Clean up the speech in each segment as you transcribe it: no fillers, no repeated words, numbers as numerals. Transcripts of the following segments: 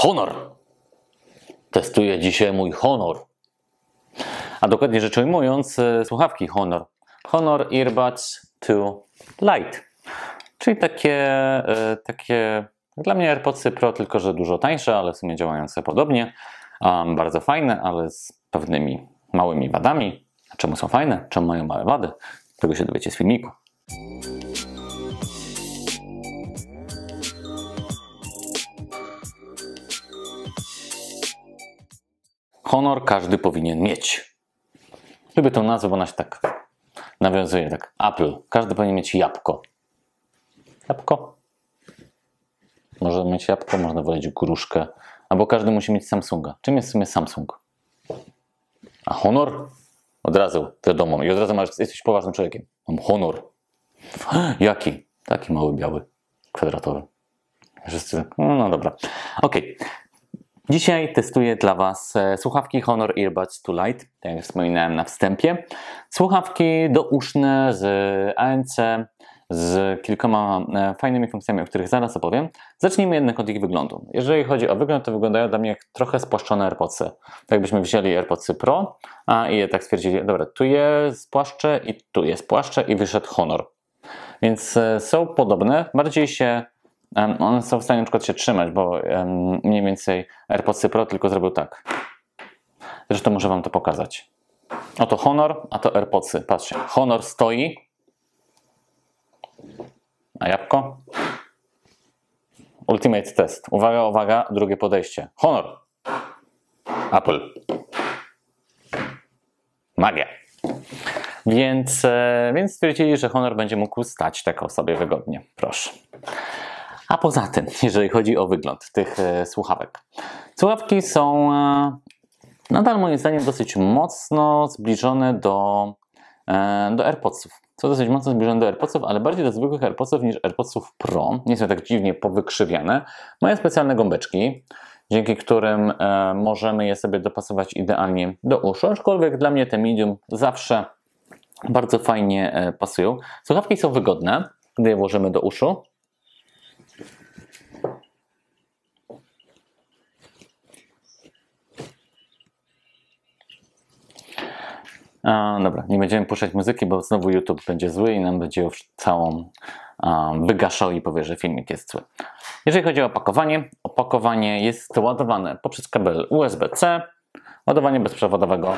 Honor. Testuję dzisiaj mój Honor. A dokładnie rzecz ujmując, słuchawki Honor. Honor Earbuds 2 Lite. Czyli takie dla mnie AirPodsy Pro, tylko że dużo tańsze, ale w sumie działające podobnie. Bardzo fajne, ale z pewnymi małymi wadami. A czemu są fajne? Czemu mają małe wady? Tego się dowiecie z filmiku. Honor każdy powinien mieć. Lubię tę nazwę, bo ona się tak nawiązuje, tak Apple. Każdy powinien mieć jabłko. Jabłko? Można mieć jabłko, można wolić gruszkę. Albo każdy musi mieć Samsunga. Czym jest w sumie Samsung? A Honor? Od razu wiadomo. I od razu jesteś poważnym człowiekiem. Mam Honor. Jaki? Taki mały, biały, kwadratowy. Wszyscy... No dobra. Okej. Dzisiaj testuję dla Was słuchawki Honor Earbuds 2 Lite, tak jak wspominałem na wstępie. Słuchawki douszne z ANC, z kilkoma fajnymi funkcjami, o których zaraz opowiem. Zacznijmy jednak od ich wyglądu. Jeżeli chodzi o wygląd, to wyglądają dla mnie jak trochę spłaszczone AirPodsy. Tak jakbyśmy wzięli AirPodsy Pro i tak stwierdzili, dobra, tu je spłaszczę i tu je spłaszczę i wyszedł Honor. Więc są podobne, bardziej się... One są w stanie na przykład się trzymać, bo mniej więcej AirPodsy Pro tylko zrobił tak. Zresztą muszę Wam to pokazać. Oto Honor, a to AirPodsy. Patrzcie, Honor stoi. A jabłko? Ultimate test. Uwaga, uwaga, drugie podejście. Honor. Apple. Magia. Więc stwierdzili, że Honor będzie mógł stać tak sobie wygodnie. Proszę. A poza tym, jeżeli chodzi o wygląd tych słuchawek. Słuchawki są nadal moim zdaniem dosyć mocno zbliżone do AirPodsów. Są dosyć mocno zbliżone do AirPodsów, ale bardziej do zwykłych AirPodsów niż AirPodsów Pro. Nie są tak dziwnie powykrzywiane. Mają specjalne gąbeczki, dzięki którym możemy je sobie dopasować idealnie do uszu. Aczkolwiek dla mnie te medium zawsze bardzo fajnie pasują. Słuchawki są wygodne, gdy je włożymy do uszu. Dobra, nie będziemy puszczać muzyki, bo znowu YouTube będzie zły i nam będzie już całą wygaszał i powie, że filmik jest zły. Jeżeli chodzi o opakowanie jest ładowane poprzez kabel USB-C, ładowanie bezprzewodowego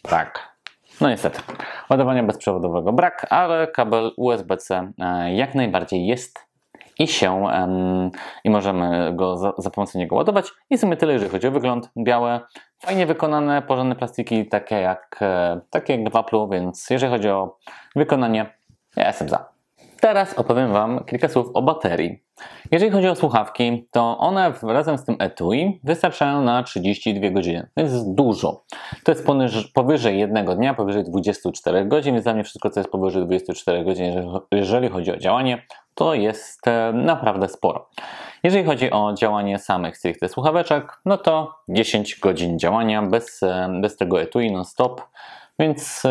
tak. No niestety, ładowania bezprzewodowego brak, ale kabel USB-C jak najbardziej jest i możemy go za pomocą niego ładować. I w sumie tyle, jeżeli chodzi o wygląd. Białe, fajnie wykonane, porządne plastiki, takie jak w Apple'u, więc jeżeli chodzi o wykonanie, ja jestem za. Teraz opowiem Wam kilka słów o baterii. Jeżeli chodzi o słuchawki, to one razem z tym etui wystarczają na 32 godziny, więc dużo. To jest powyżej jednego dnia, powyżej 24 godzin, więc dla mnie wszystko, co jest powyżej 24 godzin, jeżeli chodzi o działanie, to jest naprawdę sporo. Jeżeli chodzi o działanie samych stricte słuchaweczek, no to 10 godzin działania bez tego etui non-stop, więc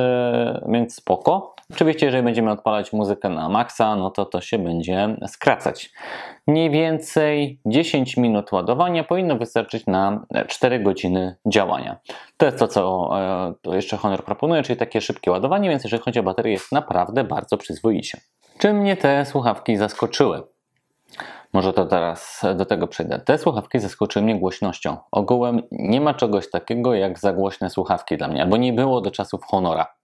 spoko. Oczywiście, jeżeli będziemy odpalać muzykę na maksa, no to się będzie skracać. Mniej więcej 10 minut ładowania powinno wystarczyć na 4 godziny działania. To jest to, co jeszcze Honor proponuje, czyli takie szybkie ładowanie, więc jeżeli chodzi o baterię, jest naprawdę bardzo przyzwoicie. Czym mnie te słuchawki zaskoczyły? Może to teraz do tego przejdę. Te słuchawki zaskoczyły mnie głośnością. Ogółem nie ma czegoś takiego jak za głośne słuchawki dla mnie, albo nie było do czasów Honora.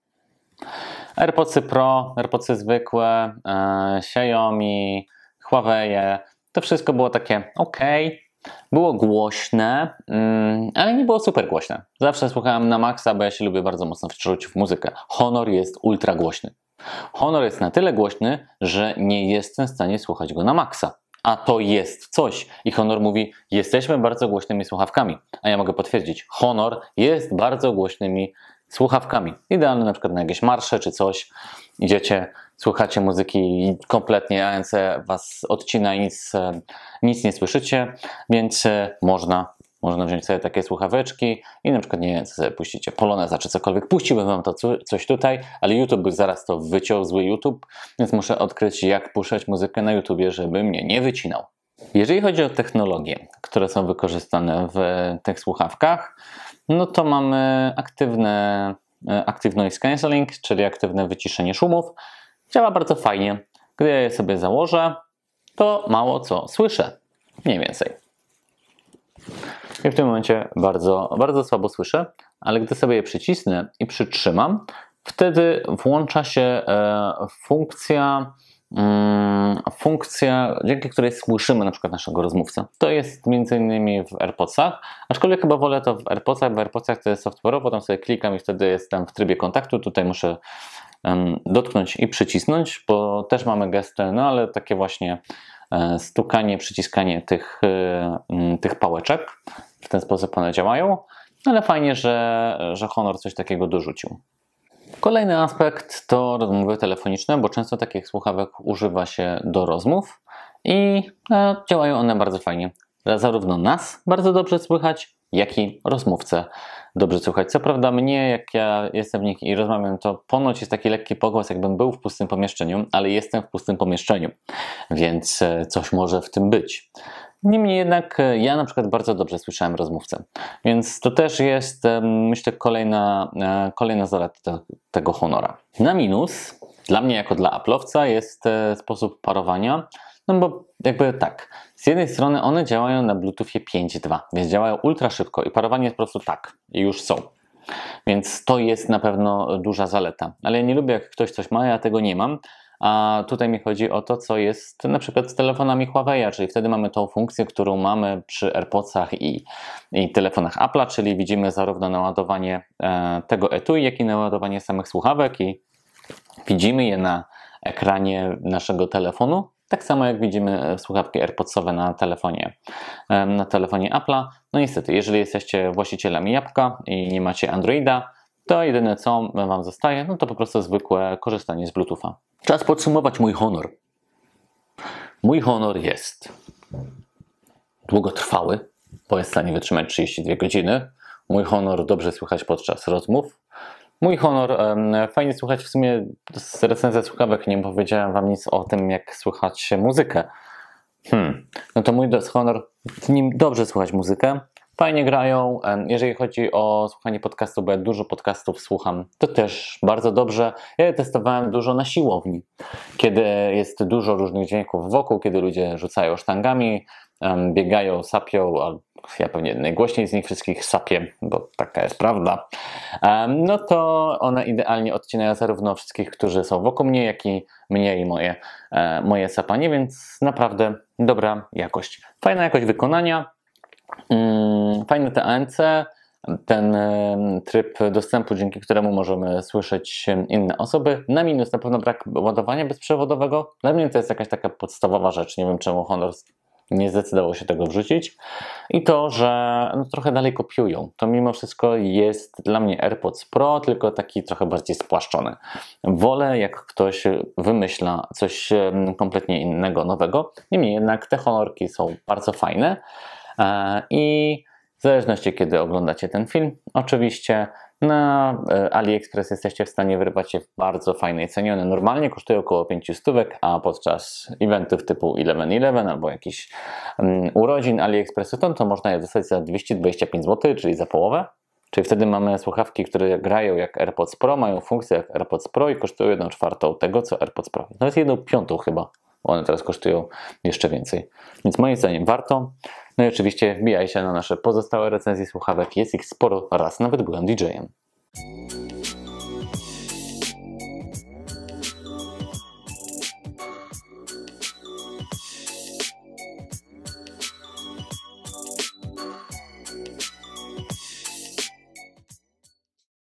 AirPodsy Pro, AirPodsy zwykłe, Xiaomi, Huawei, to wszystko było takie ok, było głośne, ale nie było super głośne. Zawsze słuchałem na maksa, bo ja się lubię bardzo mocno wczuć w muzykę. Honor jest ultra głośny. Honor jest na tyle głośny, że nie jestem w stanie słuchać go na maksa. A to jest coś. I Honor mówi, jesteśmy bardzo głośnymi słuchawkami. A ja mogę potwierdzić, Honor jest bardzo głośnymi słuchawkami. Idealne na przykład na jakieś marsze czy coś. Idziecie, słuchacie muzyki i kompletnie ANC was odcina i nic nie słyszycie, więc można wziąć sobie takie słuchaweczki i na przykład, nie wiem, sobie puścicie Poloneza czy cokolwiek. Puściłbym Wam to coś tutaj, ale YouTube by zaraz to wyciął, zły YouTube, więc muszę odkryć, jak puszczać muzykę na YouTubie, żeby mnie nie wycinał. Jeżeli chodzi o technologie, które są wykorzystane w tych słuchawkach, no to mamy Active Noise Cancelling, czyli aktywne wyciszenie szumów. Działa bardzo fajnie. Gdy ja je sobie założę, to mało co słyszę, mniej więcej. I w tym momencie bardzo słabo słyszę, ale gdy sobie je przycisnę i przytrzymam, wtedy włącza się funkcja, dzięki której słyszymy na przykład naszego rozmówcę. To jest m.in. w AirPodsach, aczkolwiek chyba wolę to w AirPodsach, bo w AirPodsach to jest software'owo, tam sobie klikam i wtedy jestem w trybie kontaktu. Tutaj muszę dotknąć i przycisnąć, bo też mamy gesty, no ale takie właśnie stukanie, przyciskanie tych pałeczek. W ten sposób one działają, ale fajnie, że Honor coś takiego dorzucił. Kolejny aspekt to rozmowy telefoniczne, bo często takich słuchawek używa się do rozmów i działają one bardzo fajnie. Zarówno nas bardzo dobrze słychać, jak i rozmówcę dobrze słychać. Co prawda mnie, jak ja jestem w nich i rozmawiam, to ponoć jest taki lekki pogłos, jakbym był w pustym pomieszczeniu, ale jestem w pustym pomieszczeniu, więc coś może w tym być. Niemniej jednak ja na przykład bardzo dobrze słyszałem rozmówcę, więc to też jest, myślę, kolejna zaleta tego Honora. Na minus, dla mnie jako dla Apple'owca, jest sposób parowania, no bo jakby tak, z jednej strony one działają na Bluetoothie 5.2, więc działają ultra szybko i parowanie jest po prostu tak i już są. Więc to jest na pewno duża zaleta, ale ja nie lubię, jak ktoś coś ma, ja tego nie mam. A tutaj mi chodzi o to, co jest na przykład z telefonami Huawei'a, czyli wtedy mamy tą funkcję, którą mamy przy AirPodsach i telefonach Apple'a, czyli widzimy zarówno naładowanie tego etui, jak i naładowanie samych słuchawek i widzimy je na ekranie naszego telefonu, tak samo jak widzimy słuchawki AirPodsowe na telefonie Apple'a. No niestety, jeżeli jesteście właścicielami jabłka i nie macie Androida, to jedyne co Wam zostaje, no to po prostu zwykłe korzystanie z Bluetootha. Czas podsumować mój Honor. Mój Honor jest długotrwały, bo jest w stanie wytrzymać 32 godziny. Mój Honor dobrze słychać podczas rozmów. Mój Honor fajnie słuchać, w sumie z recenzji słuchawek nie powiedziałem Wam nic o tym, jak słychać muzykę. No to mój Honor, w nim dobrze słychać muzykę. Fajnie grają. Jeżeli chodzi o słuchanie podcastu, bo ja dużo podcastów słucham, to też bardzo dobrze. Ja je testowałem dużo na siłowni, kiedy jest dużo różnych dźwięków wokół, kiedy ludzie rzucają sztangami, biegają, sapią, a ja pewnie najgłośniej z nich wszystkich sapię, bo taka jest prawda. No to one idealnie odcinają zarówno wszystkich, którzy są wokół mnie, jak i mnie i moje sapanie, więc naprawdę dobra jakość. Fajna jakość wykonania. Fajne te ANC, ten tryb dostępu, dzięki któremu możemy słyszeć inne osoby. Na minus na pewno brak ładowania bezprzewodowego. Dla mnie to jest jakaś taka podstawowa rzecz. Nie wiem, czemu Honor nie zdecydował się tego wrzucić. I to, że no, trochę dalej kopiują. To mimo wszystko jest dla mnie AirPods Pro, tylko taki trochę bardziej spłaszczony. Wolę, jak ktoś wymyśla coś kompletnie innego, nowego. Niemniej jednak te Honorki są bardzo fajne. I w zależności kiedy oglądacie ten film, oczywiście na AliExpress jesteście w stanie wyrwać je w bardzo fajnej cenie. One normalnie kosztują około 500, a podczas eventów typu 11.11 albo jakichś urodzin AliExpressu to można je dostać za 225 zł, czyli za połowę. Czyli wtedy mamy słuchawki, które grają jak AirPods Pro, mają funkcję jak AirPods Pro i kosztują 1/4 tego, co AirPods Pro. Nawet 1/5 chyba. One teraz kosztują jeszcze więcej. Więc moim zdaniem warto. No i oczywiście wbijajcie na nasze pozostałe recenzje słuchawek. Jest ich sporo, raz nawet byłem DJ-em.